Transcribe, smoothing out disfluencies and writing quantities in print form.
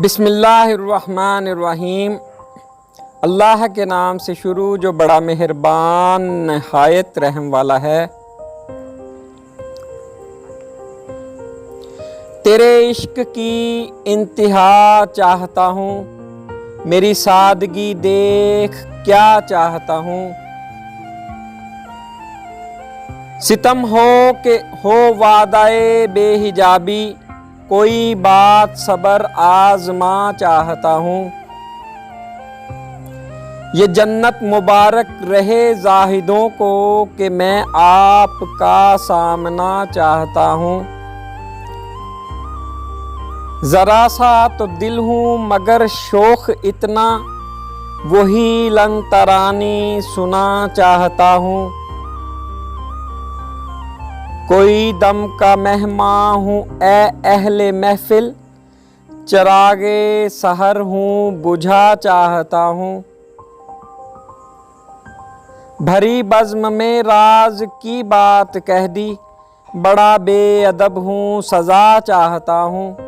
बिस्मिल्लाहिर्रहमानिर्रहीम। अल्लाह के नाम से शुरू जो बड़ा मेहरबान नहायत रहम वाला है। तेरे इश्क की इंतहा चाहता हूँ, मेरी सादगी देख क्या चाहता हूँ। सितम हो के हो वादाए बेहिजाबी, कोई बात सबर आजमा चाहता हूँ। ये जन्नत मुबारक रहे जाहिदों को कि मैं आपका सामना चाहता हूँ। ज़रा सा तो दिल हूँ मगर शौक़ इतना, वही लन तरानी सुना चाहता हूँ। कोई दम का मेहमान हूँ ए अहले महफिल, चिरागे सहर हूँ बुझा चाहता हूँ। भरी बज़्म में राज की बात कह दी, बड़ा बेअदब हूँ सज़ा चाहता हूँ।